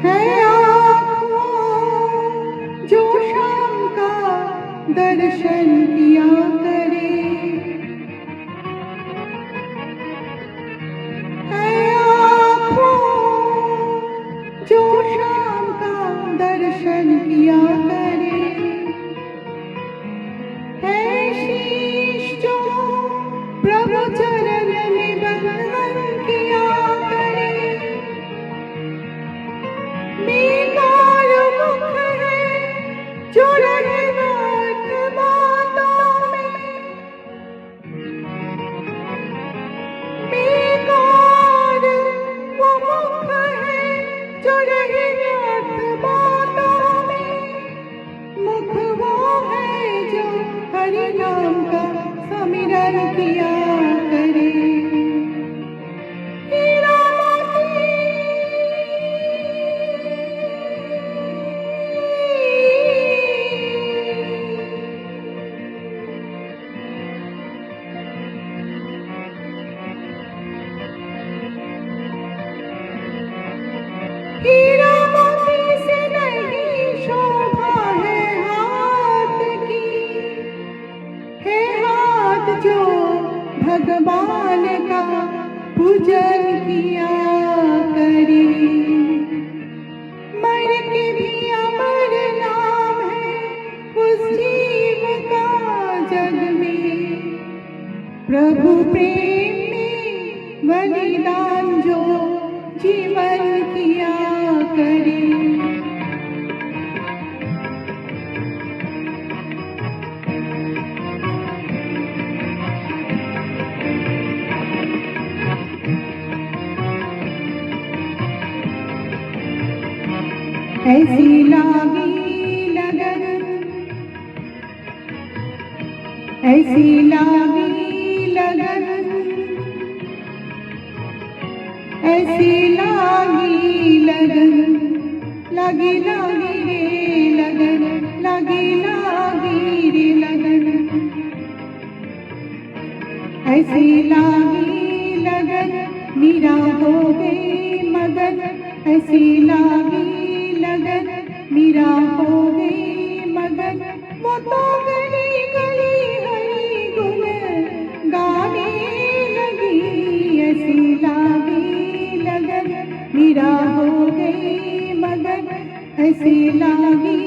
है आँखों जो शाम का दर्शन किया करे, है आँखों जो शाम का दर्शन किया करे, है शीश जो प्रभु चरण में बंधन किया करे, बेकार मुख है जो रहे व्यर्थ बातों में, बेकार वो मुख है जो रहे व्यर्थ बातों में, मुख वो है जो हरि नाम का स्मरण किया करे। हीरा मोती हीरा मोती से नहीं शोभा है हाथ की, है हाथ जो भगवान का पूजन किया करे। मर के भी अमर नाम है उस जीव का जग में, प्रभु प्रेम में बलिदान जो जीवन किया करे। ऐसी लागी लगन, ऐसी लागी लगन, ऐसी लागी लगन, लागी लागी रे लगन, लागी लागी रे लगन, ऐसी लागी लगन, मीरा हो गई मगन, ऐसी लागी लगन, मीरा हो गई मगन, वो तो गली गली हरि गुण गाने लगी, ऐसी लागी लगन, मीरा हो गई मगन, ऐसी लागी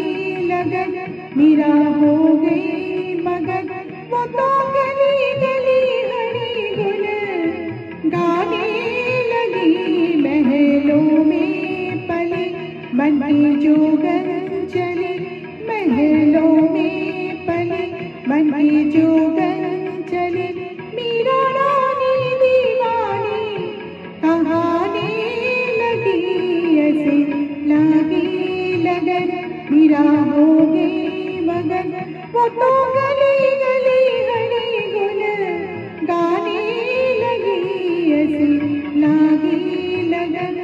लगन, मीरा हो गई मगन, वो तो गली गली हरि गुण गाने लगी। महलों में पली मन की जोगन चली, महलों में पली मन की जोगन चली, मीरा रानी दीवानी कहाने लगी, ऐसी लागी लगन, मीरा हो गई मगन, वो तो गली गली हरि गुण गाने लगी, ऐसी लागी लगन।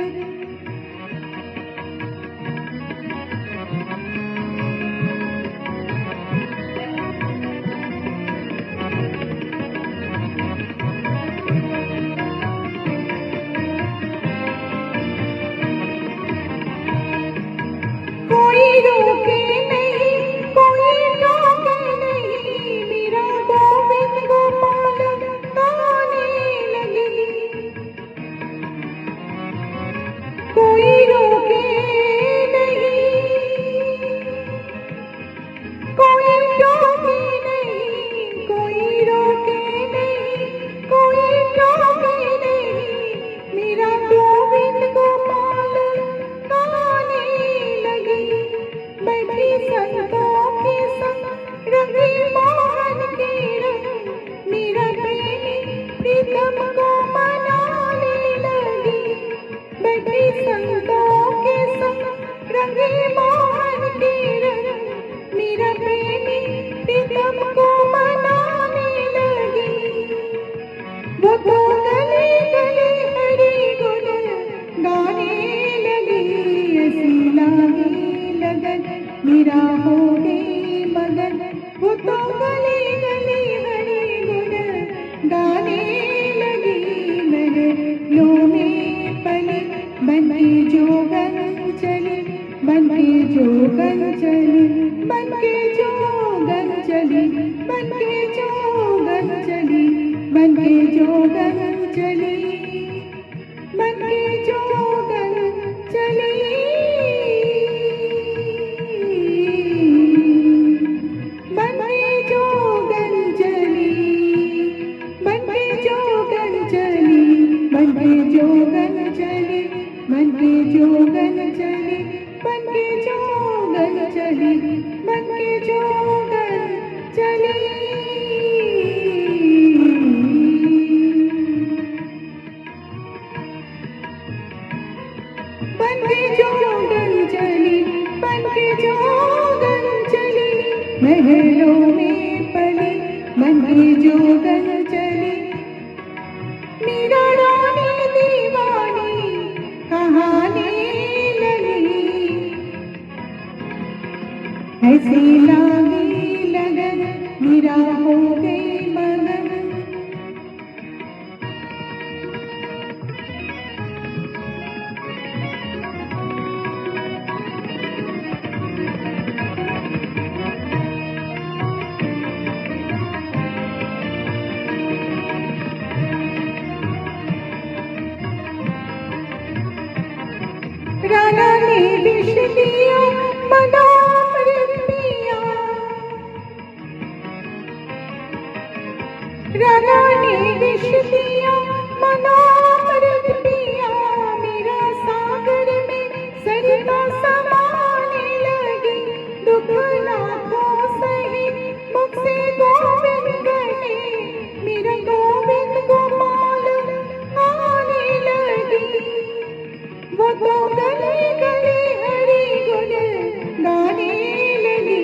कोई रोके नहीं, कोई टोके नहीं, मीरा गोविंद गोपाल गाने लगी, कोई रोके नहीं, कोई टोके नहीं, कोई रोके नहीं, कोई टोके नहीं, मीरा गोविंद गोपाल गाने लगी, बैठी संतों के संग रंगी मोहन के रंग, मीरा प्रेमी प्रीतम को मनाने लगी, बैठी संतों के संग रंगी मोहन के रंग, मीरा प्रेमी प्रीतम को मनाने लगी, वो तो गली गली हरि गुण गाने लगी, ऐसी लागी लगन, मीरा हो गई मगन, वो तो गली गली हरि गुण गाने लगी। महलों में पली बन की जोगन चली बन के जोगन चली बन के जोगन चली बन के जोगन चली बन के जोगन चली बन के जोगन चली बन के जोगन चली बन के जोगन चली बन के जोगन चली बन के जोगन चली बन के जोगन चली बन के जोगन चली बन के जोगन चली बन के जोगन चली महलों में पली बन के जोगन चली मीरा रानी दीवानी कहानी लगी ऐसी लागी लगन मीरा हो गई मगन राधा ने विष दिया मनामृत पिया राधा ने विष दिया मनामृत पिया मेरा सागर में सरिता समाने लगी दुख लाखों सही मुख से गोविंद गए मेरा गोविंद गोपाल आने लगी वो तो गले गले हरि गुण गाने लगी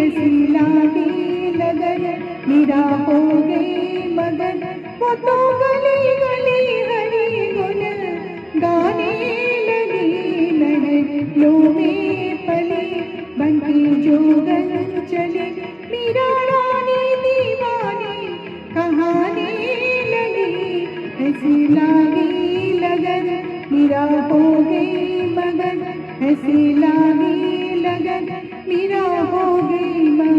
ऐसी लागी लगन मीरा हो गई मगन वो तो गले गले हरि गुण गाने लगी महलों में पली बन के जोगन चली मीरा रानी दीवानी कहानी लगी ऐसी लागी लगन मीरा हो गई मगन ऐसी लागी लगन मीरा हो गई मगन।